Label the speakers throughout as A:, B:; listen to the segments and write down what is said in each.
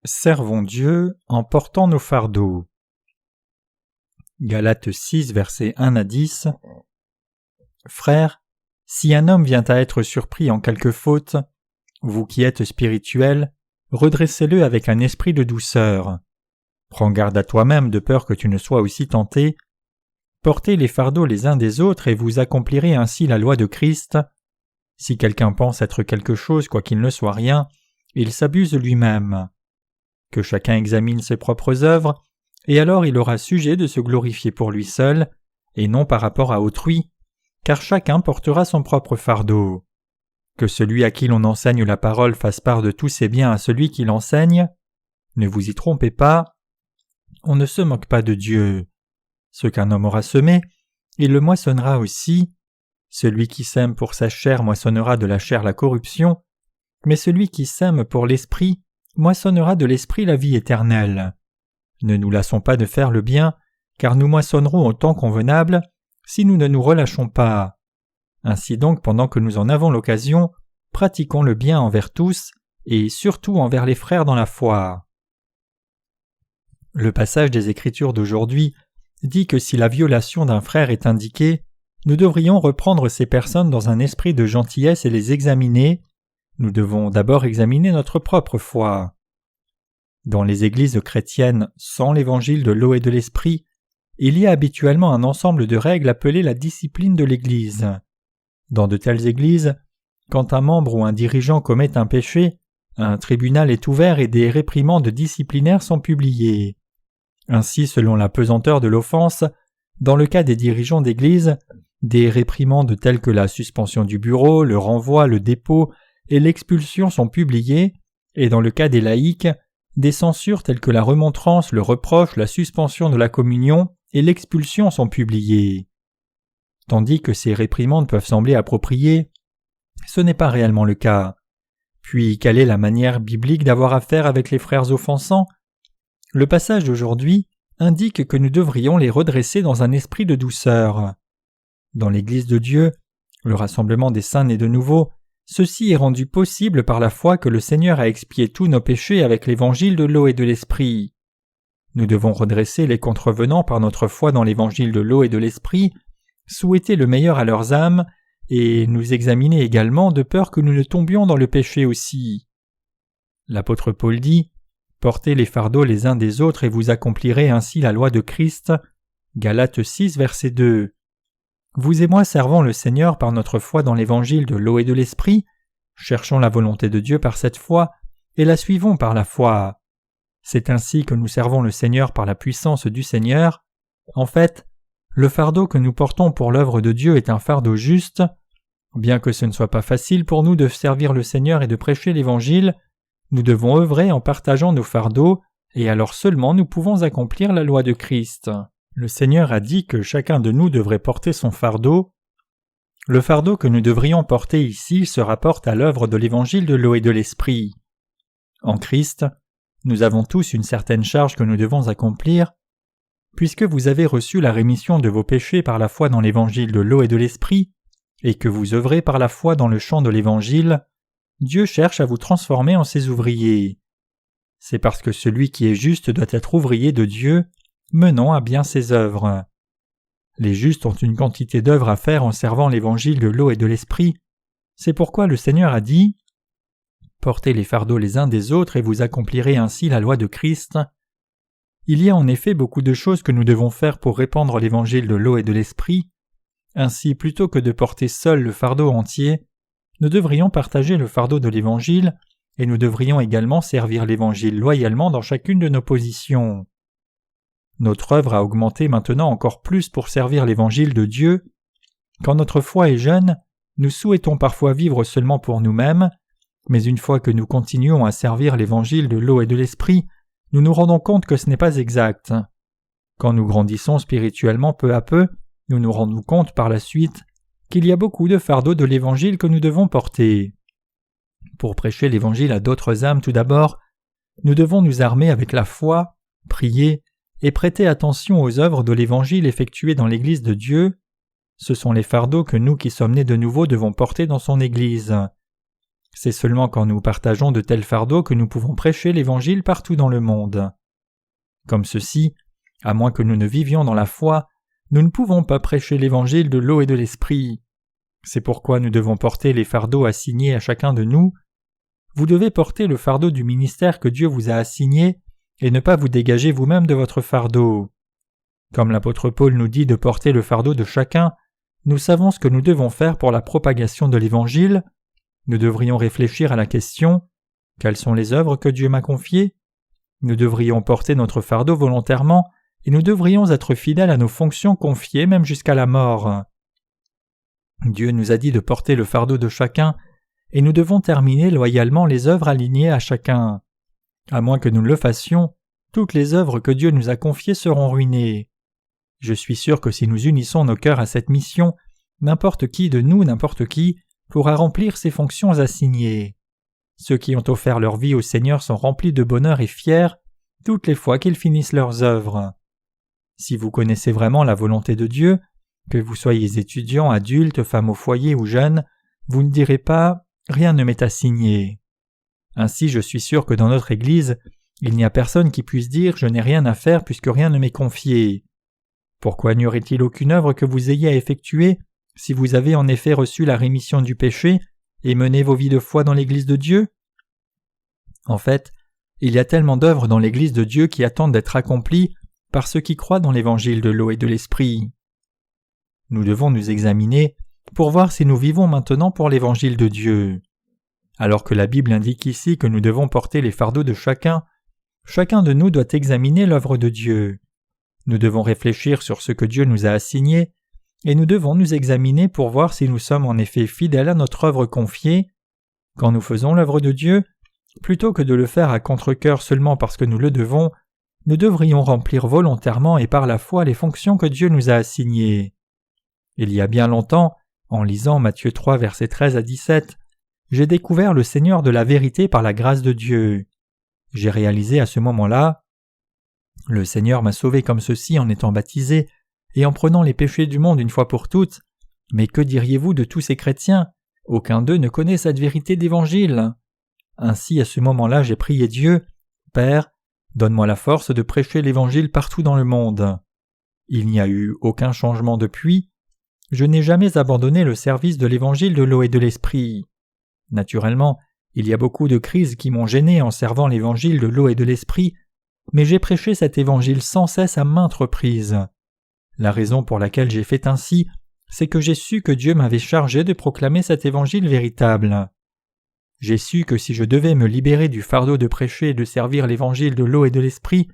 A: Servons Dieu en portant nos fardeaux. Galates 6, versets 1 à 10. Frères, si un homme vient à être surpris en quelque faute, vous qui êtes spirituels, redressez-le avec un esprit de douceur. Prends garde à toi-même de peur que tu ne sois aussi tenté. Portez les fardeaux les uns des autres et vous accomplirez ainsi la loi de Christ. Si quelqu'un pense être quelque chose quoiqu'il ne soit rien, il s'abuse lui-même. Que chacun examine ses propres œuvres, et alors il aura sujet de se glorifier pour lui seul, et non par rapport à autrui, car chacun portera son propre fardeau. Que celui à qui l'on enseigne la parole fasse part de tous ses biens à celui qui l'enseigne. Ne vous y trompez pas, on ne se moque pas de Dieu. Ce qu'un homme aura semé, il le moissonnera aussi. Celui qui sème pour sa chair moissonnera de la chair la corruption, mais celui qui sème pour l'esprit moissonnera de l'esprit la vie éternelle. Ne nous lassons pas de faire le bien, car nous moissonnerons au temps convenable, si nous ne nous relâchons pas. Ainsi donc, pendant que nous en avons l'occasion, pratiquons le bien envers tous, et surtout envers les frères dans la foi. Le passage des Écritures d'aujourd'hui dit que si la violation d'un frère est indiquée, nous devrions reprendre ces personnes dans un esprit de gentillesse et les examiner. Nous devons d'abord examiner notre propre foi. Dans les églises chrétiennes sans l'évangile de l'eau et de l'esprit, il y a habituellement un ensemble de règles appelées la discipline de l'Église. Dans de telles églises, quand un membre ou un dirigeant commet un péché, un tribunal est ouvert et des réprimandes disciplinaires sont publiées. Ainsi, selon la pesanteur de l'offense, dans le cas des dirigeants d'église, des réprimandes telles que la suspension du bureau, le renvoi, le dépôt et l'expulsion sont publiées, et dans le cas des laïcs, des censures telles que la remontrance, le reproche, la suspension de la communion et l'expulsion sont publiées. Tandis que ces réprimandes peuvent sembler appropriées, ce n'est pas réellement le cas. Puis, quelle est la manière biblique d'avoir affaire avec les frères offensants ? Le passage d'aujourd'hui indique que nous devrions les redresser dans un esprit de douceur. Dans l'Église de Dieu, le rassemblement des saints nés de nouveau, ceci est rendu possible par la foi que le Seigneur a expié tous nos péchés avec l'évangile de l'eau et de l'esprit. Nous devons redresser les contrevenants par notre foi dans l'évangile de l'eau et de l'esprit, souhaiter le meilleur à leurs âmes, et nous examiner également de peur que nous ne tombions dans le péché aussi. L'apôtre Paul dit « Portez les fardeaux les uns des autres et vous accomplirez ainsi la loi de Christ » Galates 6, verset 2. Vous et moi servons le Seigneur par notre foi dans l'évangile de l'eau et de l'esprit, cherchons la volonté de Dieu par cette foi et la suivons par la foi. C'est ainsi que nous servons le Seigneur par la puissance du Seigneur. En fait, le fardeau que nous portons pour l'œuvre de Dieu est un fardeau juste. Bien que ce ne soit pas facile pour nous de servir le Seigneur et de prêcher l'Évangile, nous devons œuvrer en partageant nos fardeaux, et alors seulement nous pouvons accomplir la loi de Christ. Le Seigneur a dit que chacun de nous devrait porter son fardeau. Le fardeau que nous devrions porter ici se rapporte à l'œuvre de l'Évangile de l'eau et de l'Esprit. En Christ, nous avons tous une certaine charge que nous devons accomplir. Puisque vous avez reçu la rémission de vos péchés par la foi dans l'Évangile de l'eau et de l'Esprit, et que vous œuvrez par la foi dans le champ de l'Évangile, Dieu cherche à vous transformer en ses ouvriers. C'est parce que celui qui est juste doit être ouvrier de Dieu, menant à bien ses œuvres. Les justes ont une quantité d'œuvres à faire en servant l'évangile de l'eau et de l'esprit. C'est pourquoi le Seigneur a dit « Portez les fardeaux les uns des autres et vous accomplirez ainsi la loi de Christ ». Il y a en effet beaucoup de choses que nous devons faire pour répandre l'évangile de l'eau et de l'esprit. Ainsi, plutôt que de porter seul le fardeau entier, nous devrions partager le fardeau de l'évangile et nous devrions également servir l'évangile loyalement dans chacune de nos positions. Notre œuvre a augmenté maintenant encore plus pour servir l'évangile de Dieu. Quand notre foi est jeune, nous souhaitons parfois vivre seulement pour nous-mêmes, mais une fois que nous continuons à servir l'évangile de l'eau et de l'esprit, nous nous rendons compte que ce n'est pas exact. Quand nous grandissons spirituellement peu à peu, nous nous rendons compte par la suite qu'il y a beaucoup de fardeaux de l'évangile que nous devons porter. Pour prêcher l'évangile à d'autres âmes tout d'abord, nous devons nous armer avec la foi, prier et prêter attention aux œuvres de l'Évangile effectuées dans l'Église de Dieu. Ce sont les fardeaux que nous qui sommes nés de nouveau devons porter dans son Église. C'est seulement quand nous partageons de tels fardeaux que nous pouvons prêcher l'Évangile partout dans le monde. Comme ceci, à moins que nous ne vivions dans la foi, nous ne pouvons pas prêcher l'Évangile de l'eau et de l'Esprit. C'est pourquoi nous devons porter les fardeaux assignés à chacun de nous. Vous devez porter le fardeau du ministère que Dieu vous a assigné et ne pas vous dégager vous-même de votre fardeau. Comme l'apôtre Paul nous dit de porter le fardeau de chacun, nous savons ce que nous devons faire pour la propagation de l'Évangile. Nous devrions réfléchir à la question « Quelles sont les œuvres que Dieu m'a confiées ?» Nous devrions porter notre fardeau volontairement et nous devrions être fidèles à nos fonctions confiées même jusqu'à la mort. Dieu nous a dit de porter le fardeau de chacun et nous devons terminer loyalement les œuvres alignées à chacun. À moins que nous ne le fassions, toutes les œuvres que Dieu nous a confiées seront ruinées. Je suis sûr que si nous unissons nos cœurs à cette mission, n'importe qui de nous, n'importe qui, pourra remplir ses fonctions assignées. Ceux qui ont offert leur vie au Seigneur sont remplis de bonheur et fiers toutes les fois qu'ils finissent leurs œuvres. Si vous connaissez vraiment la volonté de Dieu, que vous soyez étudiant, adulte, femme au foyer ou jeune, vous ne direz pas « rien ne m'est assigné ». Ainsi je suis sûr que dans notre Église, il n'y a personne qui puisse dire « je n'ai rien à faire puisque rien ne m'est confié ». Pourquoi n'y aurait-il aucune œuvre que vous ayez à effectuer si vous avez en effet reçu la rémission du péché et mené vos vies de foi dans l'Église de Dieu? En fait, il y a tellement d'œuvres dans l'Église de Dieu qui attendent d'être accomplies par ceux qui croient dans l'Évangile de l'eau et de l'Esprit. Nous devons nous examiner pour voir si nous vivons maintenant pour l'Évangile de Dieu. Alors que la Bible indique ici que nous devons porter les fardeaux de chacun de nous doit examiner l'œuvre de Dieu. Nous devons réfléchir sur ce que Dieu nous a assigné et nous devons nous examiner pour voir si nous sommes en effet fidèles à notre œuvre confiée. Quand nous faisons l'œuvre de Dieu, plutôt que de le faire à contre-cœur seulement parce que nous le devons, nous devrions remplir volontairement et par la foi les fonctions que Dieu nous a assignées. Il y a bien longtemps, en lisant Matthieu 3 versets 13 à 17, j'ai découvert le Seigneur de la vérité par la grâce de Dieu. J'ai réalisé à ce moment-là, le Seigneur m'a sauvé comme ceci en étant baptisé et en prenant les péchés du monde une fois pour toutes. Mais que diriez-vous de tous ces chrétiens? Aucun d'eux ne connaît cette vérité d'Évangile. Ainsi, à ce moment-là, j'ai prié Dieu, « Père, donne-moi la force de prêcher l'Évangile partout dans le monde. » Il n'y a eu aucun changement depuis. Je n'ai jamais abandonné le service de l'Évangile de l'eau et de l'Esprit. Naturellement, il y a beaucoup de crises qui m'ont gêné en servant l'Évangile de l'eau et de l'Esprit, mais j'ai prêché cet Évangile sans cesse à maintes reprises. La raison pour laquelle j'ai fait ainsi, c'est que j'ai su que Dieu m'avait chargé de proclamer cet Évangile véritable. J'ai su que si je devais me libérer du fardeau de prêcher et de servir l'Évangile de l'eau et de l'Esprit,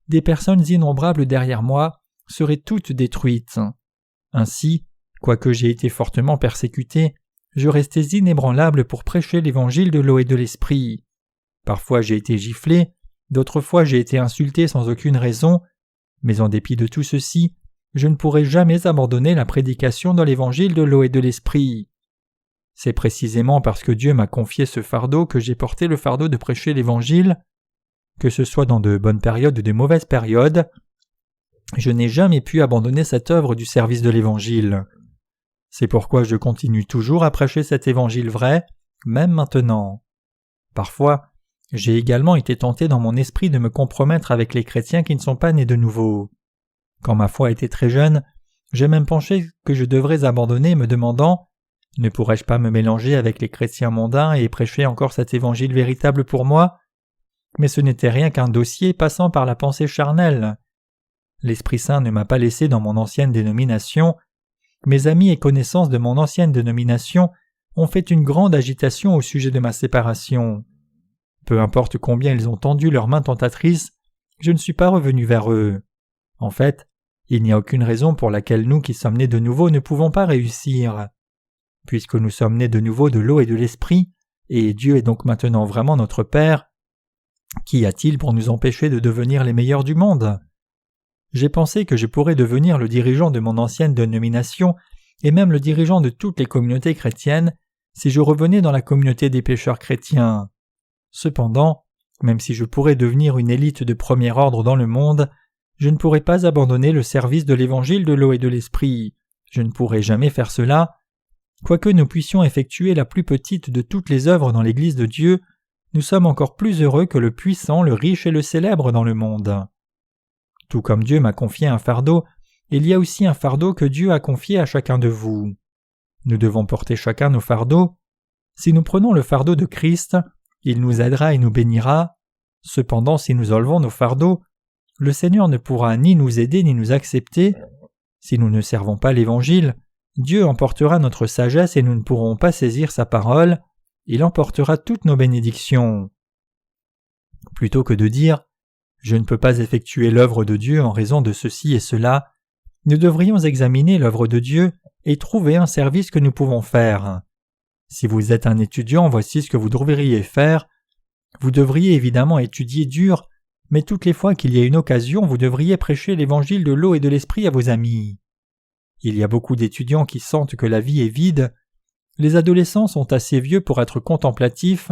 A: des personnes innombrables derrière moi seraient toutes détruites. Ainsi, quoique j'ai été fortement persécuté, je restais inébranlable pour prêcher l'Évangile de l'eau et de l'Esprit. Parfois j'ai été giflé, d'autres fois j'ai été insulté sans aucune raison, mais en dépit de tout ceci, je ne pourrai jamais abandonner la prédication de l'Évangile de l'eau et de l'Esprit. C'est précisément parce que Dieu m'a confié ce fardeau que j'ai porté le fardeau de prêcher l'Évangile. Que ce soit dans de bonnes périodes ou de mauvaises périodes, je n'ai jamais pu abandonner cette œuvre du service de l'Évangile. C'est pourquoi je continue toujours à prêcher cet Évangile vrai, même maintenant. Parfois, j'ai également été tenté dans mon esprit de me compromettre avec les chrétiens qui ne sont pas nés de nouveau. Quand ma foi était très jeune, j'ai même pensé que je devrais abandonner me demandant « Ne pourrais-je pas me mélanger avec les chrétiens mondains et prêcher encore cet Évangile véritable pour moi ?» Mais ce n'était rien qu'un dossier passant par la pensée charnelle. L'Esprit Saint ne m'a pas laissé dans mon ancienne dénomination. Mes amis et connaissances de mon ancienne dénomination ont fait une grande agitation au sujet de ma séparation. Peu importe combien ils ont tendu leurs mains tentatrices, je ne suis pas revenu vers eux. En fait, il n'y a aucune raison pour laquelle nous qui sommes nés de nouveau ne pouvons pas réussir. Puisque nous sommes nés de nouveau de l'eau et de l'Esprit, et Dieu est donc maintenant vraiment notre Père, qu'y a-t-il pour nous empêcher de devenir les meilleurs du monde? J'ai pensé que je pourrais devenir le dirigeant de mon ancienne dénomination et même le dirigeant de toutes les communautés chrétiennes si je revenais dans la communauté des pécheurs chrétiens. Cependant, même si je pourrais devenir une élite de premier ordre dans le monde, je ne pourrais pas abandonner le service de l'Évangile de l'eau et de l'Esprit. Je ne pourrais jamais faire cela. quoique nous puissions effectuer la plus petite de toutes les œuvres dans l'Église de Dieu, nous sommes encore plus heureux que le puissant, le riche et le célèbre dans le monde. Tout comme Dieu m'a confié un fardeau, il y a aussi un fardeau que Dieu a confié à chacun de vous. Nous devons porter chacun nos fardeaux. Si nous prenons le fardeau de Christ, il nous aidera et nous bénira. Cependant, si nous enlevons nos fardeaux, le Seigneur ne pourra ni nous aider ni nous accepter. Si nous ne servons pas l'Évangile, Dieu emportera notre sagesse et nous ne pourrons pas saisir sa parole. Il emportera toutes nos bénédictions. Plutôt que de dire « Je ne peux pas effectuer l'œuvre de Dieu en raison de ceci et cela », nous devrions examiner l'œuvre de Dieu et trouver un service que nous pouvons faire. Si vous êtes un étudiant, voici ce que vous devriez faire. Vous devriez évidemment étudier dur, mais toutes les fois qu'il y a une occasion, vous devriez prêcher l'évangile de l'eau et de l'esprit à vos amis. Il y a beaucoup d'étudiants qui sentent que la vie est vide. Les adolescents sont assez vieux pour être contemplatifs,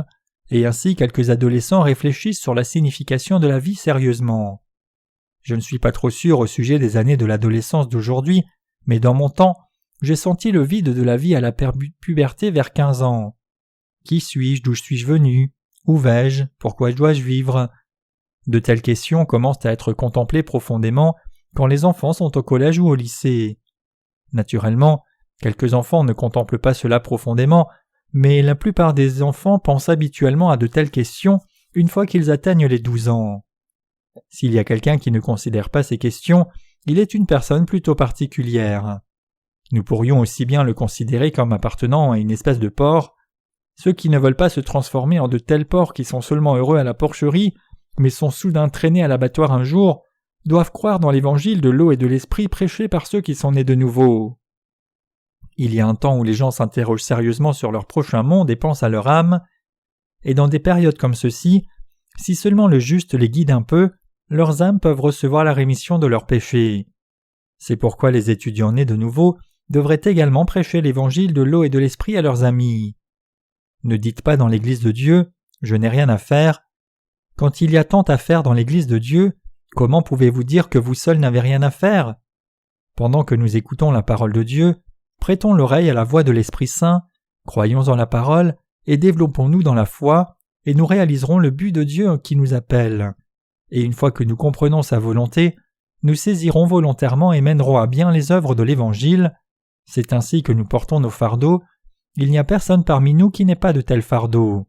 A: et ainsi quelques adolescents réfléchissent sur la signification de la vie sérieusement. Je ne suis pas trop sûr au sujet des années de l'adolescence d'aujourd'hui, mais dans mon temps, j'ai senti le vide de la vie à la puberté vers 15 ans. Qui suis-je? D'où suis-je venu? Où vais-je? Pourquoi dois-je vivre? De telles questions commencent à être contemplées profondément quand les enfants sont au collège ou au lycée. Naturellement, quelques enfants ne contemplent pas cela profondément, mais la plupart des enfants pensent habituellement à de telles questions une fois qu'ils atteignent les 12 ans. S'il y a quelqu'un qui ne considère pas ces questions, il est une personne plutôt particulière. Nous pourrions aussi bien le considérer comme appartenant à une espèce de porc. Ceux qui ne veulent pas se transformer en de tels porcs qui sont seulement heureux à la porcherie, mais sont soudain traînés à l'abattoir un jour, doivent croire dans l'évangile de l'eau et de l'esprit prêché par ceux qui sont nés de nouveau. Il y a un temps où les gens s'interrogent sérieusement sur leur prochain monde et pensent à leur âme, et dans des périodes comme ceci, si seulement le juste les guide un peu, leurs âmes peuvent recevoir la rémission de leurs péchés. C'est pourquoi les étudiants nés de nouveau devraient également prêcher l'évangile de l'eau et de l'esprit à leurs amis. Ne dites pas dans l'Église de Dieu « Je n'ai rien à faire ». Quand il y a tant à faire dans l'Église de Dieu, comment pouvez-vous dire que vous seul n'avez rien à faire? Pendant que nous écoutons la parole de Dieu, prêtons l'oreille à la voix de l'Esprit Saint, croyons en la parole et développons-nous dans la foi, et nous réaliserons le but de Dieu qui nous appelle. Et une fois que nous comprenons sa volonté, nous saisirons volontairement et mènerons à bien les œuvres de l'Évangile. C'est ainsi que nous portons nos fardeaux. Il n'y a personne parmi nous qui n'ait pas de tel fardeau.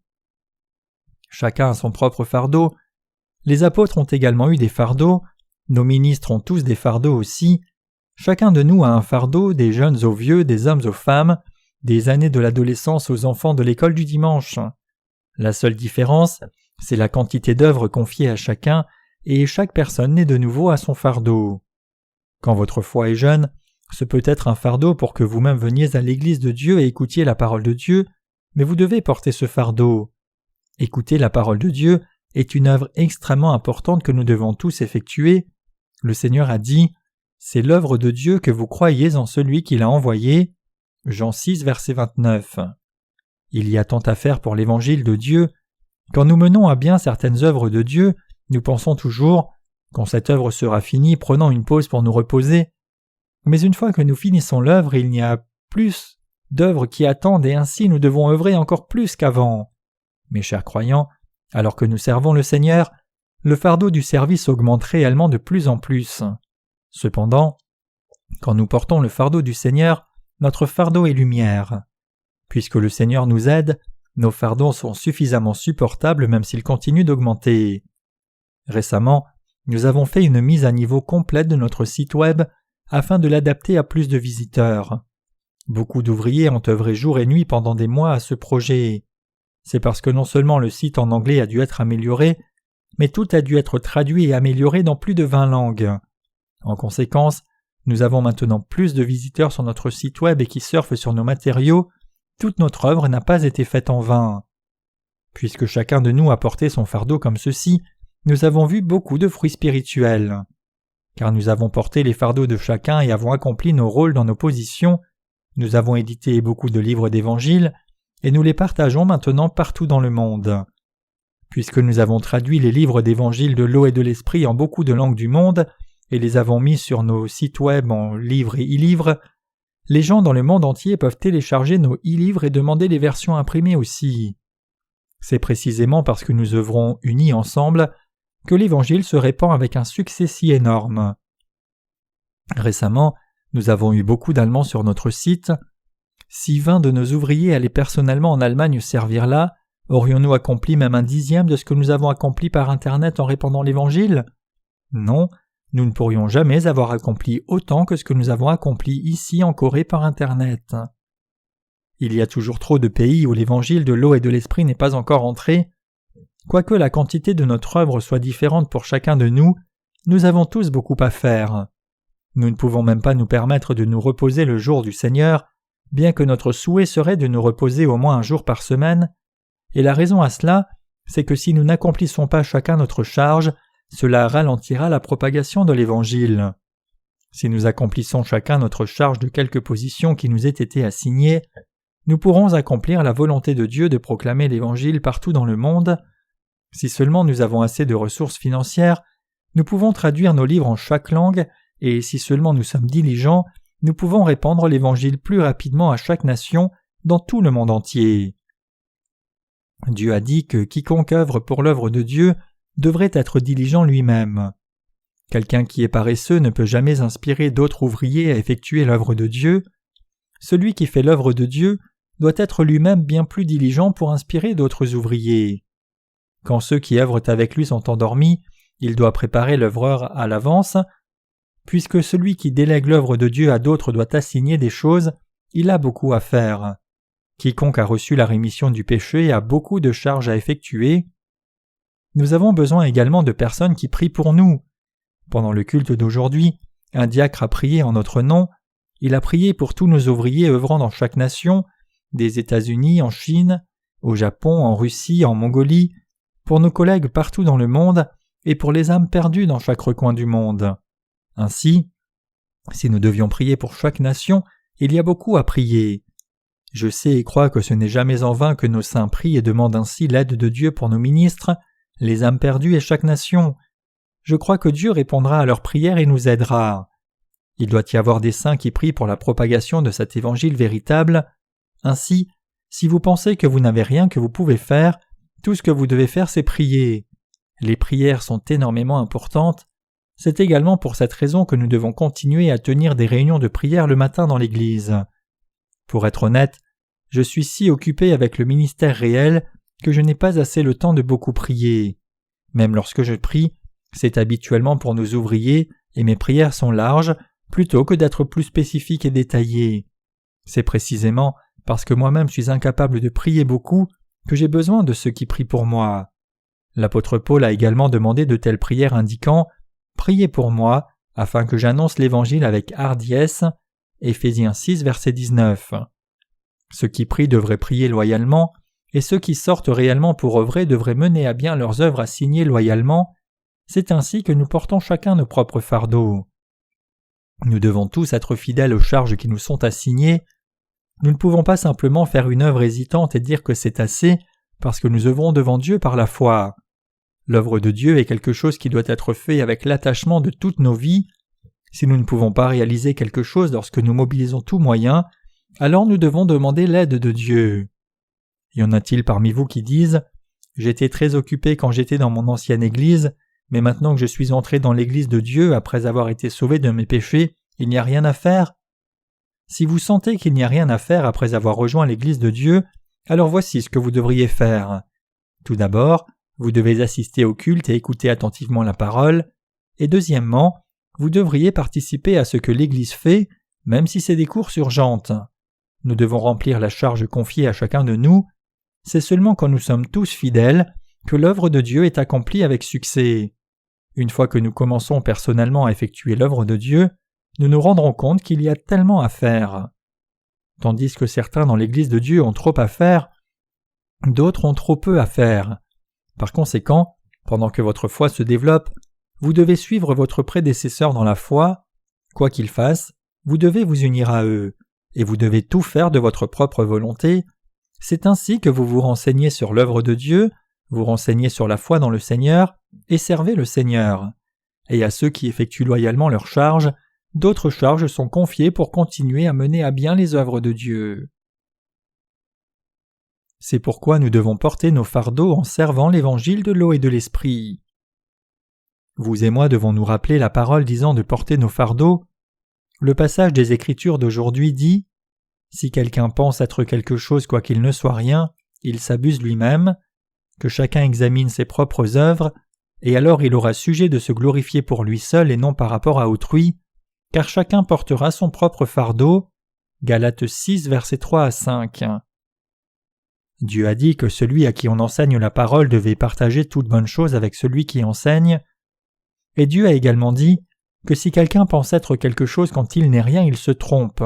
A: Chacun a son propre fardeau. Les apôtres ont également eu des fardeaux. Nos ministres ont tous des fardeaux aussi. Chacun de nous a un fardeau, des jeunes aux vieux, des hommes aux femmes, des années de l'adolescence aux enfants de l'école du dimanche. La seule différence, c'est la quantité d'œuvres confiées à chacun, et chaque personne née de nouveau a son fardeau. Quand votre foi est jeune, ce peut être un fardeau pour que vous-même veniez à l'Église de Dieu et écoutiez la parole de Dieu, mais vous devez porter ce fardeau. Écouter la parole de Dieu est une œuvre extrêmement importante que nous devons tous effectuer. Le Seigneur a dit « C'est l'œuvre de Dieu que vous croyez en celui qui l'a envoyé » Jean 6, verset 29. Il y a tant à faire pour l'Évangile de Dieu. Quand nous menons à bien certaines œuvres de Dieu, nous pensons toujours « Quand cette œuvre sera finie, prenons une pause pour nous reposer ». Mais une fois que nous finissons l'œuvre, il n'y a plus d'œuvres qui attendent et ainsi nous devons œuvrer encore plus qu'avant. Mes chers croyants, alors que nous servons le Seigneur, le fardeau du service augmente réellement de plus en plus. Cependant, quand nous portons le fardeau du Seigneur, notre fardeau est lumière. Puisque le Seigneur nous aide, nos fardeaux sont suffisamment supportables même s'ils continuent d'augmenter. Récemment, nous avons fait une mise à niveau complète de notre site web afin de l'adapter à plus de visiteurs. Beaucoup d'ouvriers ont œuvré jour et nuit pendant des mois à ce projet. C'est parce que non seulement le site en anglais a dû être amélioré, mais tout a dû être traduit et amélioré dans plus de 20 langues. En conséquence, nous avons maintenant plus de visiteurs sur notre site web et qui surfent sur nos matériaux. Toute notre œuvre n'a pas été faite en vain. Puisque chacun de nous a porté son fardeau comme ceci, nous avons vu beaucoup de fruits spirituels. Car nous avons porté les fardeaux de chacun et avons accompli nos rôles dans nos positions, nous avons édité beaucoup de livres d'évangile, et nous les partageons maintenant partout dans le monde. Puisque nous avons traduit les livres d'évangile de l'eau et de l'esprit en beaucoup de langues du monde, et les avons mis sur nos sites web en livres et e-livres, les gens dans le monde entier peuvent télécharger nos e-livres et demander les versions imprimées aussi. C'est précisément parce que nous œuvrons unis ensemble que l'Évangile se répand avec un succès si énorme. Récemment, nous avons eu beaucoup d'Allemands sur notre site. Si 20 de nos ouvriers allaient personnellement en Allemagne servir là, aurions-nous accompli même un dixième de ce que nous avons accompli par Internet en répandant l'Évangile? Non, nous ne pourrions jamais avoir accompli autant que ce que nous avons accompli ici en Corée par Internet. Il y a toujours trop de pays où l'Évangile de l'eau et de l'Esprit n'est pas encore entré. Quoique la quantité de notre œuvre soit différente pour chacun de nous, nous avons tous beaucoup à faire. Nous ne pouvons même pas nous permettre de nous reposer le jour du Seigneur, bien que notre souhait serait de nous reposer au moins un jour par semaine, et la raison à cela, c'est que si nous n'accomplissons pas chacun notre charge, cela ralentira la propagation de l'Évangile. Si nous accomplissons chacun notre charge de quelque position qui nous ait été assignée, nous pourrons accomplir la volonté de Dieu de proclamer l'Évangile partout dans le monde. Si seulement nous avons assez de ressources financières, nous pouvons traduire nos livres en chaque langue, et si seulement nous sommes diligents, nous pouvons répandre l'Évangile plus rapidement à chaque nation dans tout le monde entier. Dieu a dit que quiconque œuvre pour l'œuvre de Dieu devrait être diligent lui-même. Quelqu'un qui est paresseux ne peut jamais inspirer d'autres ouvriers à effectuer l'œuvre de Dieu. Celui qui fait l'œuvre de Dieu doit être lui-même bien plus diligent pour inspirer d'autres ouvriers. Quand ceux qui œuvrent avec lui sont endormis, il doit préparer l'œuvreur à l'avance. Puisque celui qui délègue l'œuvre de Dieu à d'autres doit assigner des choses, il a beaucoup à faire. Quiconque a reçu la rémission du péché a beaucoup de charges à effectuer. Nous avons besoin également de personnes qui prient pour nous. Pendant le culte d'aujourd'hui, un diacre a prié en notre nom. Il a prié pour tous nos ouvriers œuvrant dans chaque nation, des États-Unis, en Chine, au Japon, en Russie, en Mongolie, pour nos collègues partout dans le monde et pour les âmes perdues dans chaque recoin du monde. Ainsi, si nous devions prier pour chaque nation, il y a beaucoup à prier. Je sais et crois que ce n'est jamais en vain que nos saints prient et demandent ainsi l'aide de Dieu pour nos ministres, les âmes perdues et chaque nation. Je crois que Dieu répondra à leurs prières et nous aidera. Il doit y avoir des saints qui prient pour la propagation de cet évangile véritable. Ainsi, si vous pensez que vous n'avez rien que vous pouvez faire, tout ce que vous devez faire c'est prier. Les prières sont énormément importantes. C'est également pour cette raison que nous devons continuer à tenir des réunions de prière le matin dans l'Église. Pour être honnête, je suis si occupé avec le ministère réel que je n'ai pas assez le temps de beaucoup prier. Même lorsque je prie, c'est habituellement pour nos ouvriers et mes prières sont larges plutôt que d'être plus spécifiques et détaillées. C'est précisément parce que moi-même suis incapable de prier beaucoup que j'ai besoin de ceux qui prient pour moi. L'apôtre Paul a également demandé de telles prières indiquant « Priez pour moi, afin que j'annonce l'Évangile avec hardiesse » Éphésiens 6, verset 19. Ceux qui prient devraient prier loyalement, et ceux qui sortent réellement pour œuvrer devraient mener à bien leurs œuvres assignées loyalement. C'est ainsi que nous portons chacun nos propres fardeaux. Nous devons tous être fidèles aux charges qui nous sont assignées. Nous ne pouvons pas simplement faire une œuvre hésitante et dire que c'est assez, parce que nous œuvrons devant Dieu par la foi. L'œuvre de Dieu est quelque chose qui doit être fait avec l'attachement de toutes nos vies. Si nous ne pouvons pas réaliser quelque chose lorsque nous mobilisons tout moyen, alors nous devons demander l'aide de Dieu. Y en a-t-il parmi vous qui disent « J'étais très occupé quand j'étais dans mon ancienne église, mais maintenant que je suis entré dans l'église de Dieu après avoir été sauvé de mes péchés, il n'y a rien à faire ?» Si vous sentez qu'il n'y a rien à faire après avoir rejoint l'église de Dieu, alors voici ce que vous devriez faire. Tout d'abord, vous devez assister au culte et écouter attentivement la parole, et deuxièmement, vous devriez participer à ce que l'Église fait, même si c'est des courses urgentes. Nous devons remplir la charge confiée à chacun de nous. C'est seulement quand nous sommes tous fidèles que l'œuvre de Dieu est accomplie avec succès. Une fois que nous commençons personnellement à effectuer l'œuvre de Dieu, nous nous rendrons compte qu'il y a tellement à faire. Tandis que certains dans l'Église de Dieu ont trop à faire, d'autres ont trop peu à faire. Par conséquent, pendant que votre foi se développe, vous devez suivre votre prédécesseur dans la foi. Quoi qu'il fasse, vous devez vous unir à eux, et vous devez tout faire de votre propre volonté. C'est ainsi que vous vous renseignez sur l'œuvre de Dieu, vous renseignez sur la foi dans le Seigneur, et servez le Seigneur. Et à ceux qui effectuent loyalement leur charge, d'autres charges sont confiées pour continuer à mener à bien les œuvres de Dieu. C'est pourquoi nous devons porter nos fardeaux en servant l'évangile de l'eau et de l'esprit. Vous et moi devons nous rappeler la parole disant de porter nos fardeaux. Le passage des Écritures d'aujourd'hui dit « Si quelqu'un pense être quelque chose quoiqu'il ne soit rien, il s'abuse lui-même, que chacun examine ses propres œuvres, et alors il aura sujet de se glorifier pour lui seul et non par rapport à autrui, car chacun portera son propre fardeau. » Galates 6, versets 3 à 5. Dieu a dit que celui à qui on enseigne la parole devait partager toute bonne chose avec celui qui enseigne. Et Dieu a également dit que si quelqu'un pense être quelque chose quand il n'est rien, il se trompe.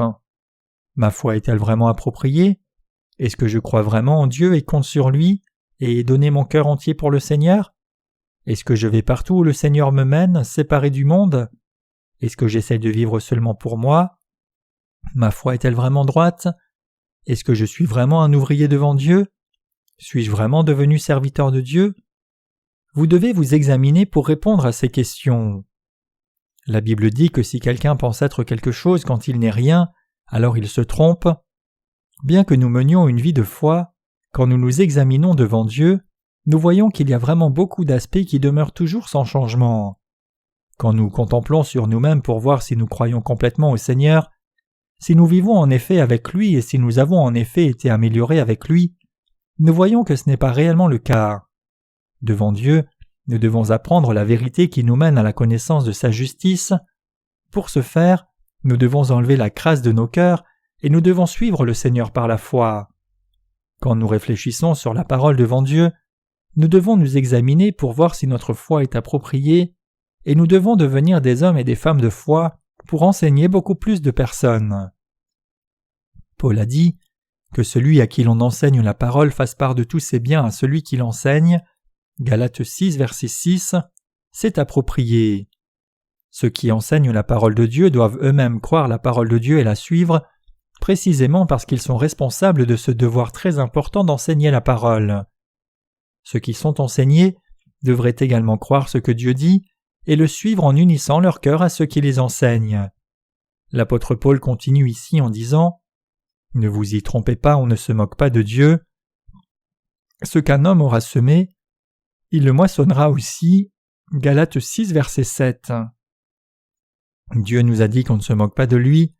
A: Ma foi est-elle vraiment appropriée? Est-ce que je crois vraiment en Dieu et compte sur lui, et ai donné mon cœur entier pour le Seigneur? Est-ce que je vais partout où le Seigneur me mène, séparé du monde? Est-ce que j'essaie de vivre seulement pour moi? Ma foi est-elle vraiment droite? Est-ce que je suis vraiment un ouvrier devant Dieu? Suis-je vraiment devenu serviteur de Dieu? Vous devez vous examiner pour répondre à ces questions. La Bible dit que si quelqu'un pense être quelque chose quand il n'est rien, alors il se trompe. Bien que nous menions une vie de foi, quand nous nous examinons devant Dieu, nous voyons qu'il y a vraiment beaucoup d'aspects qui demeurent toujours sans changement. Quand nous contemplons sur nous-mêmes pour voir si nous croyons complètement au Seigneur, si nous vivons en effet avec lui et si nous avons en effet été améliorés avec lui, nous voyons que ce n'est pas réellement le cas. Devant Dieu, nous devons apprendre la vérité qui nous mène à la connaissance de sa justice. Pour ce faire, nous devons enlever la crasse de nos cœurs et nous devons suivre le Seigneur par la foi. Quand nous réfléchissons sur la parole devant Dieu, nous devons nous examiner pour voir si notre foi est appropriée et nous devons devenir des hommes et des femmes de foi pour enseigner beaucoup plus de personnes. Paul a dit que celui à qui l'on enseigne la parole fasse part de tous ses biens à celui qui l'enseigne. Galates 6, verset 6, c'est approprié. Ceux qui enseignent la parole de Dieu doivent eux-mêmes croire la parole de Dieu et la suivre, précisément parce qu'ils sont responsables de ce devoir très important d'enseigner la parole. Ceux qui sont enseignés devraient également croire ce que Dieu dit et le suivre en unissant leur cœur à ceux qui les enseignent. L'apôtre Paul continue ici en disant « Ne vous y trompez pas, on ne se moque pas de Dieu. Ce qu'un homme aura semé, il le moissonnera aussi. » Galates 6, verset 7. Dieu nous a dit qu'on ne se moque pas de lui.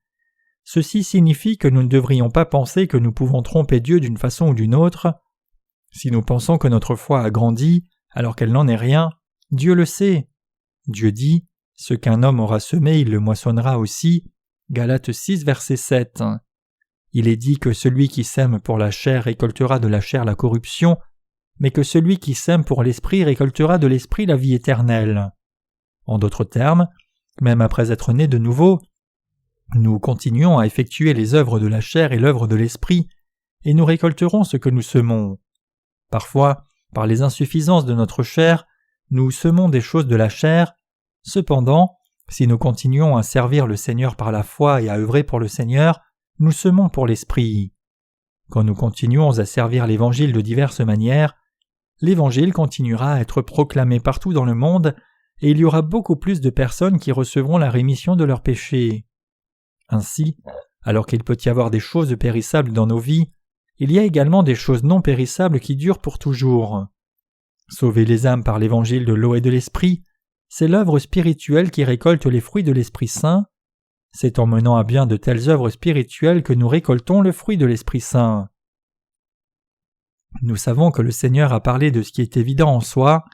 A: Ceci signifie que nous ne devrions pas penser que nous pouvons tromper Dieu d'une façon ou d'une autre. Si nous pensons que notre foi a grandi, alors qu'elle n'en est rien, Dieu le sait. Dieu dit « Ce qu'un homme aura semé, il le moissonnera aussi. » Galates 6, verset 7. Il est dit que celui qui sème pour la chair récoltera de la chair la corruption, mais que celui qui sème pour l'esprit récoltera de l'esprit la vie éternelle. En d'autres termes, même après être nés de nouveau, nous continuons à effectuer les œuvres de la chair et l'œuvre de l'esprit, et nous récolterons ce que nous semons. Parfois, par les insuffisances de notre chair, nous semons des choses de la chair. Cependant, si nous continuons à servir le Seigneur par la foi et à œuvrer pour le Seigneur, nous semons pour l'Esprit. Quand nous continuons à servir l'Évangile de diverses manières, l'Évangile continuera à être proclamé partout dans le monde et il y aura beaucoup plus de personnes qui recevront la rémission de leurs péchés. Ainsi, alors qu'il peut y avoir des choses périssables dans nos vies, il y a également des choses non périssables qui durent pour toujours. Sauver les âmes par l'Évangile de l'eau et de l'Esprit, c'est l'œuvre spirituelle qui récolte les fruits de l'Esprit Saint. C'est en menant à bien de telles œuvres spirituelles que nous récoltons le fruit de l'Esprit Saint. Nous savons que le Seigneur a parlé de ce qui est évident en soi.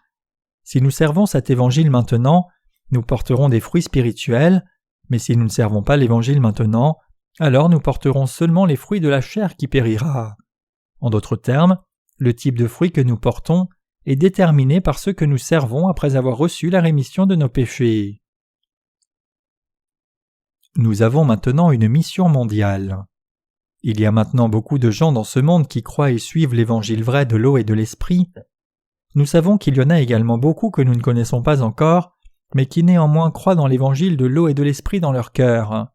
A: Si nous servons cet Évangile maintenant, nous porterons des fruits spirituels, mais si nous ne servons pas l'Évangile maintenant, alors nous porterons seulement les fruits de la chair qui périra. En d'autres termes, le type de fruit que nous portons est déterminé par ce que nous servons après avoir reçu la rémission de nos péchés. Nous avons maintenant une mission mondiale. Il y a maintenant beaucoup de gens dans ce monde qui croient et suivent l'évangile vrai de l'eau et de l'esprit. Nous savons qu'il y en a également beaucoup que nous ne connaissons pas encore, mais qui néanmoins croient dans l'évangile de l'eau et de l'esprit dans leur cœur.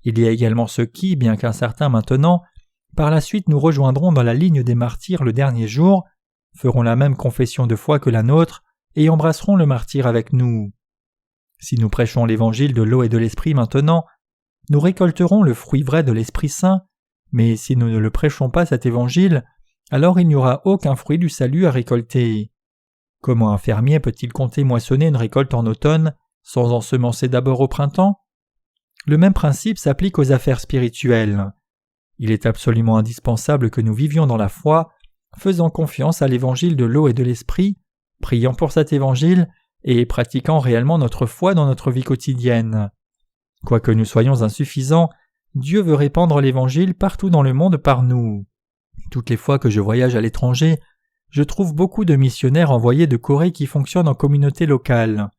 A: Il y a également ceux qui, bien qu'incertains maintenant, par la suite nous rejoindront dans la ligne des martyrs le dernier jour, feront la même confession de foi que la nôtre et embrasseront le martyre avec nous. Si nous prêchons l'évangile de l'eau et de l'esprit maintenant, nous récolterons le fruit vrai de l'Esprit Saint, mais si nous ne le prêchons pas cet évangile, alors il n'y aura aucun fruit du salut à récolter. Comment un fermier peut-il compter moissonner une récolte en automne sans ensemencer d'abord au printemps? Le même principe s'applique aux affaires spirituelles. Il est absolument indispensable que nous vivions dans la foi, faisant confiance à l'évangile de l'eau et de l'esprit, priant pour cet évangile et pratiquant réellement notre foi dans notre vie quotidienne. Quoique nous soyons insuffisants, Dieu veut répandre l'évangile partout dans le monde par nous. Toutes les fois que je voyage à l'étranger, je trouve beaucoup de missionnaires envoyés de Corée qui fonctionnent en communauté locale.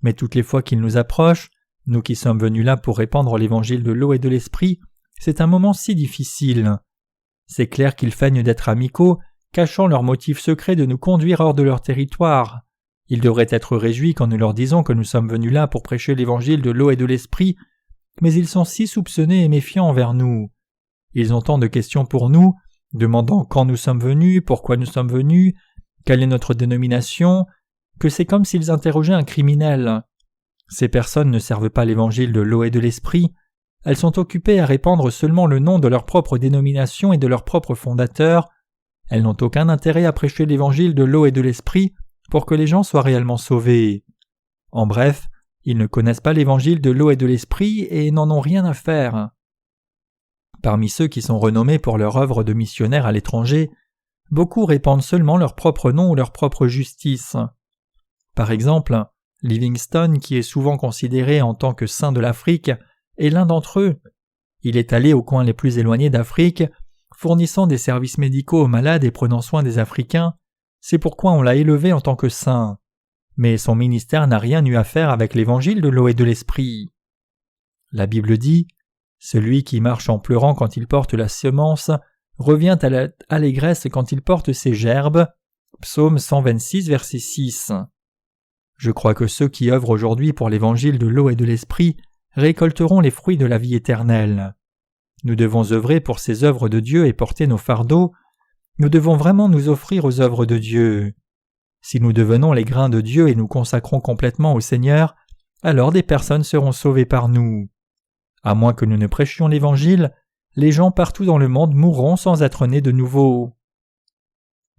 A: Mais toutes les fois qu'ils nous approchent, nous qui sommes venus là pour répandre l'évangile de l'eau et de l'esprit, c'est un moment si difficile. C'est clair qu'ils feignent d'être amicaux, cachant leur motif secret de nous conduire hors de leur territoire. Ils devraient être réjouis quand nous leur disons que nous sommes venus là pour prêcher l'évangile de l'eau et de l'esprit, mais ils sont si soupçonnés et méfiants envers nous. Ils ont tant de questions pour nous, demandant quand nous sommes venus, pourquoi nous sommes venus, quelle est notre dénomination, que c'est comme s'ils interrogeaient un criminel. Ces personnes ne servent pas l'évangile de l'eau et de l'esprit, elles sont occupées à répandre seulement le nom de leur propre dénomination et de leur propre fondateur. Elles n'ont aucun intérêt à prêcher l'évangile de l'eau et de l'esprit pour que les gens soient réellement sauvés. En bref, ils ne connaissent pas l'évangile de l'eau et de l'esprit et n'en ont rien à faire. Parmi ceux qui sont renommés pour leur œuvre de missionnaire à l'étranger, beaucoup répandent seulement leur propre nom ou leur propre justice. Par exemple, Livingstone, qui est souvent considéré en tant que saint de l'Afrique, est l'un d'entre eux. Il est allé aux coins les plus éloignés d'Afrique, fournissant des services médicaux aux malades et prenant soin des Africains. C'est pourquoi on l'a élevé en tant que saint. Mais son ministère n'a rien eu à faire avec l'évangile de l'eau et de l'esprit. La Bible dit « Celui qui marche en pleurant quand il porte la semence revient à l'allégresse quand il porte ses gerbes. » Psaume 126, verset 6. Je crois que ceux qui œuvrent aujourd'hui pour l'évangile de l'eau et de l'esprit récolteront les fruits de la vie éternelle. Nous devons œuvrer pour ces œuvres de Dieu et porter nos fardeaux. Nous devons vraiment nous offrir aux œuvres de Dieu. Si nous devenons les grains de Dieu et nous consacrons complètement au Seigneur, alors des personnes seront sauvées par nous. À moins que nous ne prêchions l'Évangile, les gens partout dans le monde mourront sans être nés de nouveau.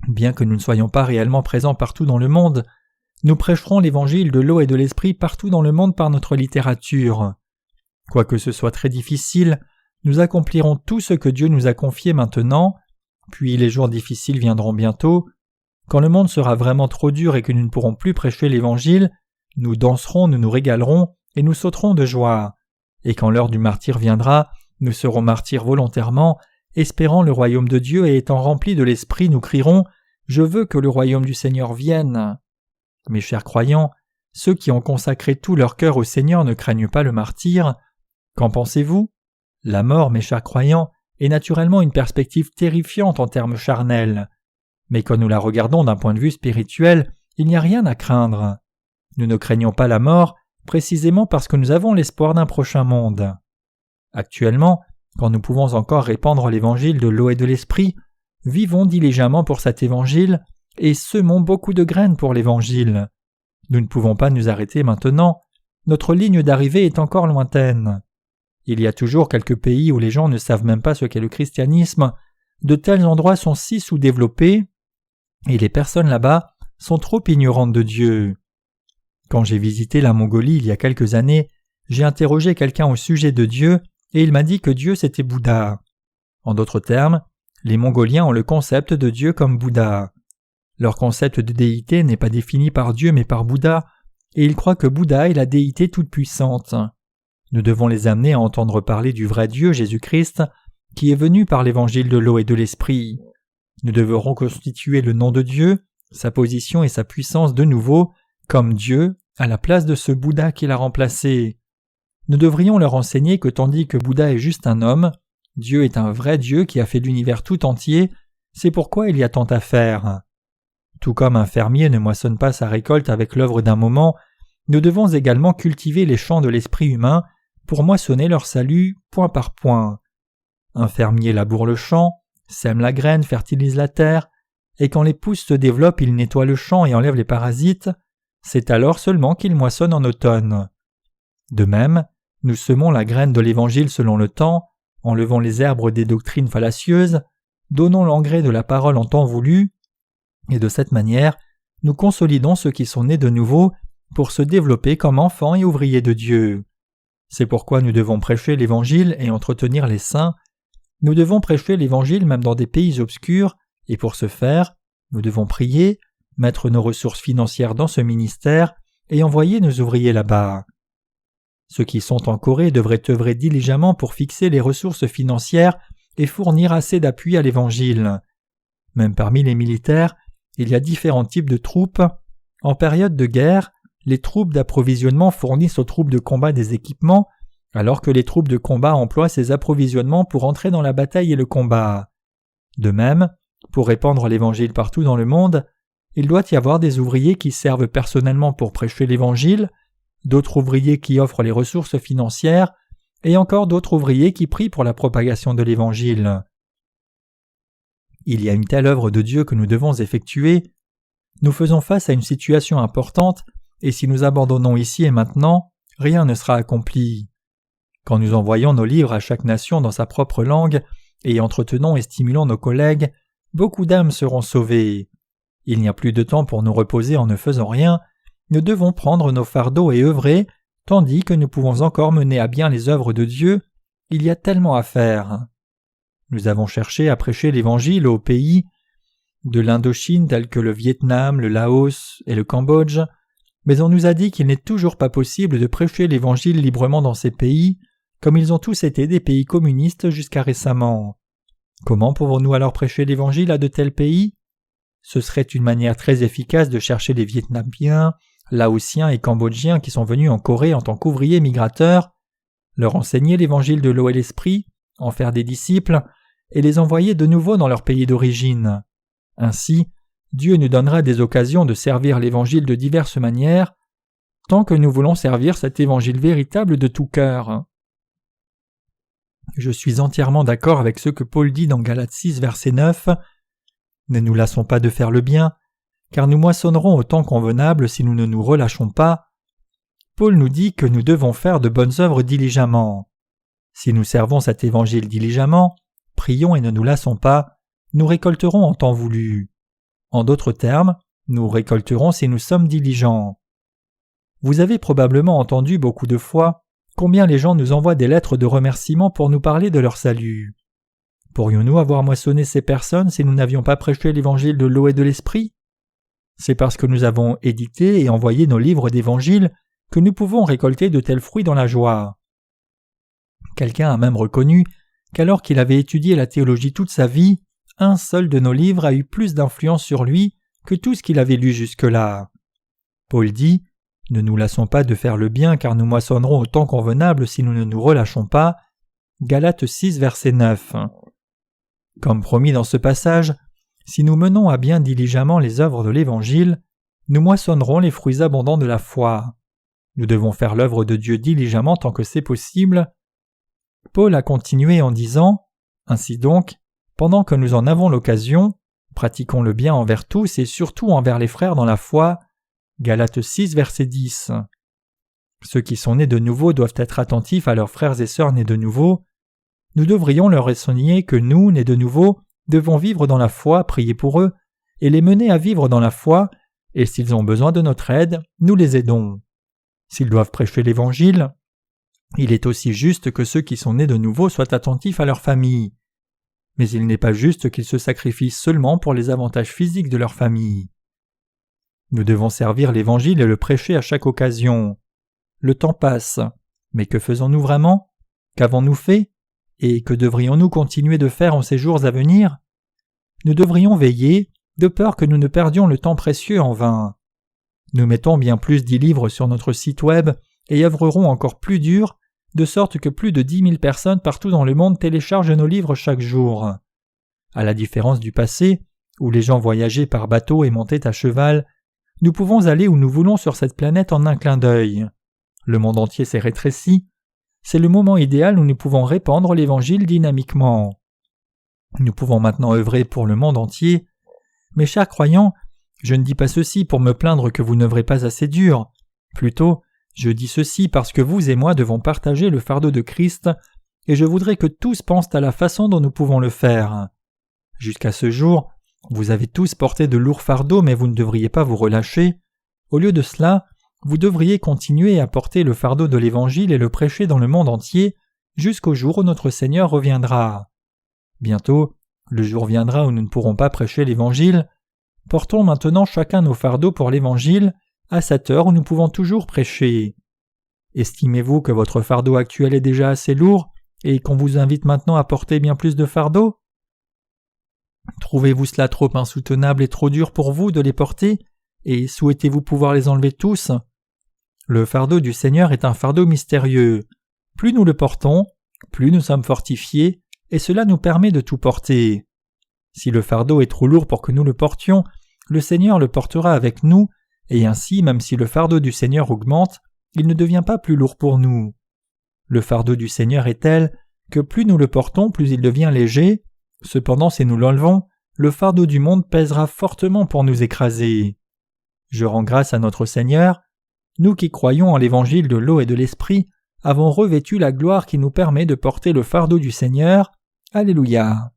A: Bien que nous ne soyons pas réellement présents partout dans le monde, nous prêcherons l'Évangile de l'eau et de l'Esprit partout dans le monde par notre littérature. Quoique ce soit très difficile, nous accomplirons tout ce que Dieu nous a confié maintenant, puis les jours difficiles viendront bientôt. Quand le monde sera vraiment trop dur et que nous ne pourrons plus prêcher l'Évangile, nous danserons, nous nous régalerons et nous sauterons de joie. Et quand l'heure du martyre viendra, nous serons martyrs volontairement, espérant le royaume de Dieu et étant remplis de l'Esprit, nous crierons « Je veux que le royaume du Seigneur vienne ». Mes chers croyants, ceux qui ont consacré tout leur cœur au Seigneur ne craignent pas le martyre. Qu'en pensez-vous? La mort, mes chers croyants, est naturellement une perspective terrifiante en termes charnels. Mais quand nous la regardons d'un point de vue spirituel, il n'y a rien à craindre. Nous ne craignons pas la mort, précisément parce que nous avons l'espoir d'un prochain monde. Actuellement, quand nous pouvons encore répandre l'évangile de l'eau et de l'esprit, vivons diligemment pour cet évangile et semons beaucoup de graines pour l'évangile. Nous ne pouvons pas nous arrêter maintenant, notre ligne d'arrivée est encore lointaine. Il y a toujours quelques pays où les gens ne savent même pas ce qu'est le christianisme, de tels endroits sont si sous-développés, et les personnes là-bas sont trop ignorantes de Dieu. Quand j'ai visité la Mongolie il y a quelques années, j'ai interrogé quelqu'un au sujet de Dieu et il m'a dit que Dieu c'était Bouddha. En d'autres termes, les Mongoliens ont le concept de Dieu comme Bouddha. Leur concept de déité n'est pas défini par Dieu mais par Bouddha, et ils croient que Bouddha est la déité toute-puissante. Nous devons les amener à entendre parler du vrai Dieu, Jésus-Christ, qui est venu par l'évangile de l'eau et de l'esprit. Nous devons reconstituer le nom de Dieu, sa position et sa puissance de nouveau, comme Dieu, à la place de ce Bouddha qui l'a remplacé. Nous devrions leur enseigner que tandis que Bouddha est juste un homme, Dieu est un vrai Dieu qui a fait l'univers tout entier, c'est pourquoi il y a tant à faire. Tout comme un fermier ne moissonne pas sa récolte avec l'œuvre d'un moment, nous devons également cultiver les champs de l'esprit humain pour moissonner leur salut point par point. Un fermier laboure le champ, sème la graine, fertilise la terre, et quand les pousses se développent, il nettoie le champ et enlève les parasites. C'est alors seulement qu'il moissonne en automne. De même, nous semons la graine de l'Évangile selon le temps, enlevons les herbes des doctrines fallacieuses, donnons l'engrais de la parole en temps voulu, et de cette manière, nous consolidons ceux qui sont nés de nouveau pour se développer comme enfants et ouvriers de Dieu. C'est pourquoi nous devons prêcher l'Évangile et entretenir les saints. Nous devons prêcher l'Évangile même dans des pays obscurs, et pour ce faire, nous devons prier, mettre nos ressources financières dans ce ministère et envoyer nos ouvriers là-bas. Ceux qui sont en Corée devraient œuvrer diligemment pour fixer les ressources financières et fournir assez d'appui à l'Évangile. Même parmi les militaires, il y a différents types de troupes. En période de guerre, les troupes d'approvisionnement fournissent aux troupes de combat des équipements, alors que les troupes de combat emploient ces approvisionnements pour entrer dans la bataille et le combat. De même, pour répandre l'Évangile partout dans le monde, il doit y avoir des ouvriers qui servent personnellement pour prêcher l'Évangile, d'autres ouvriers qui offrent les ressources financières, et encore d'autres ouvriers qui prient pour la propagation de l'Évangile. Il y a une telle œuvre de Dieu que nous devons effectuer. Nous faisons face à une situation importante, et si nous abandonnons ici et maintenant, rien ne sera accompli. Quand nous envoyons nos livres à chaque nation dans sa propre langue, et entretenons et stimulons nos collègues, beaucoup d'âmes seront sauvées. Il n'y a plus de temps pour nous reposer en ne faisant rien, nous devons prendre nos fardeaux et œuvrer, tandis que nous pouvons encore mener à bien les œuvres de Dieu, il y a tellement à faire. Nous avons cherché à prêcher l'Évangile aux pays de l'Indochine tels que le Vietnam, le Laos et le Cambodge, mais on nous a dit qu'il n'est toujours pas possible de prêcher l'Évangile librement dans ces pays, comme ils ont tous été des pays communistes jusqu'à récemment. Comment pouvons-nous alors prêcher l'Évangile à de tels pays? Ce serait une manière très efficace de chercher les Vietnamiens, Laotiens et Cambodgiens qui sont venus en Corée en tant qu'ouvriers migrateurs, leur enseigner l'Évangile de l'eau et l'Esprit, en faire des disciples, et les envoyer de nouveau dans leur pays d'origine. Ainsi, Dieu nous donnera des occasions de servir l'Évangile de diverses manières, tant que nous voulons servir cet Évangile véritable de tout cœur. Je suis entièrement d'accord avec ce que Paul dit dans Galates 6, verset 9. « Ne nous lassons pas de faire le bien, car nous moissonnerons au temps convenable si nous ne nous relâchons pas. » Paul nous dit que nous devons faire de bonnes œuvres diligemment. Si nous servons cet Évangile diligemment, prions et ne nous lassons pas, nous récolterons en temps voulu. En d'autres termes, nous récolterons si nous sommes diligents. Vous avez probablement entendu beaucoup de fois combien les gens nous envoient des lettres de remerciement pour nous parler de leur salut. Pourrions-nous avoir moissonné ces personnes si nous n'avions pas prêché l'Évangile de l'eau et de l'Esprit? C'est parce que nous avons édité et envoyé nos livres d'Évangile que nous pouvons récolter de tels fruits dans la joie. Quelqu'un a même reconnu qu'alors qu'il avait étudié la théologie toute sa vie, un seul de nos livres a eu plus d'influence sur lui que tout ce qu'il avait lu jusque-là. Paul dit « Ne nous lassons pas de faire le bien car nous moissonnerons au temps convenable si nous ne nous relâchons pas. » Galates 6, verset 9. Comme promis dans ce passage, si nous menons à bien diligemment les œuvres de l'Évangile, nous moissonnerons les fruits abondants de la foi. Nous devons faire l'œuvre de Dieu diligemment tant que c'est possible. Paul a continué en disant « Ainsi donc, pendant que nous en avons l'occasion, pratiquons le bien envers tous et surtout envers les frères dans la foi. » Galates 6, verset 10. Ceux qui sont nés de nouveau doivent être attentifs à leurs frères et sœurs nés de nouveau. Nous devrions leur enseigner que nous, nés de nouveau, devons vivre dans la foi, prier pour eux, et les mener à vivre dans la foi, et s'ils ont besoin de notre aide, nous les aidons. S'ils doivent prêcher l'Évangile, il est aussi juste que ceux qui sont nés de nouveau soient attentifs à leur famille. Mais il n'est pas juste qu'ils se sacrifient seulement pour les avantages physiques de leur famille. Nous devons servir l'Évangile et le prêcher à chaque occasion. Le temps passe, mais que faisons-nous vraiment? Qu'avons-nous fait? Et que devrions-nous continuer de faire en ces jours à venir? Nous devrions veiller, de peur que nous ne perdions le temps précieux en vain. Nous mettons bien plus d'10 livres sur notre site web et œuvrerons encore plus dur, de sorte que plus de 10 000 personnes partout dans le monde téléchargent nos livres chaque jour. À la différence du passé, où les gens voyageaient par bateau et montaient à cheval, nous pouvons aller où nous voulons sur cette planète en un clin d'œil. Le monde entier s'est rétréci. C'est le moment idéal où nous pouvons répandre l'Évangile dynamiquement. Nous pouvons maintenant œuvrer pour le monde entier. Mes chers croyants, je ne dis pas ceci pour me plaindre que vous n'œuvrez pas assez dur. Plutôt, Je dis ceci parce que vous et moi devons partager le fardeau de Christ, et je voudrais que tous pensent à la façon dont nous pouvons le faire. Jusqu'à ce jour, vous avez tous porté de lourds fardeaux, mais vous ne devriez pas vous relâcher. Au lieu de cela, vous devriez continuer à porter le fardeau de l'Évangile et le prêcher dans le monde entier, jusqu'au jour où notre Seigneur reviendra. Bientôt, le jour viendra où nous ne pourrons pas prêcher l'Évangile. Portons maintenant chacun nos fardeaux pour l'Évangile, à cette heure où nous pouvons toujours prêcher. Estimez-vous que votre fardeau actuel est déjà assez lourd et qu'on vous invite maintenant à porter bien plus de fardeaux? Trouvez-vous cela trop insoutenable et trop dur pour vous de les porter, et souhaitez-vous pouvoir les enlever tous? Le fardeau du Seigneur est un fardeau mystérieux. Plus nous le portons, plus nous sommes fortifiés, et cela nous permet de tout porter. Si le fardeau est trop lourd pour que nous le portions, le Seigneur le portera avec nous, et ainsi, même si le fardeau du Seigneur augmente, il ne devient pas plus lourd pour nous. Le fardeau du Seigneur est tel que plus nous le portons, plus il devient léger. Cependant, si nous l'enlevons, le fardeau du monde pèsera fortement pour nous écraser. Je rends grâce à notre Seigneur. Nous qui croyons en l'évangile de l'eau et de l'esprit avons revêtu la gloire qui nous permet de porter le fardeau du Seigneur. Alléluia.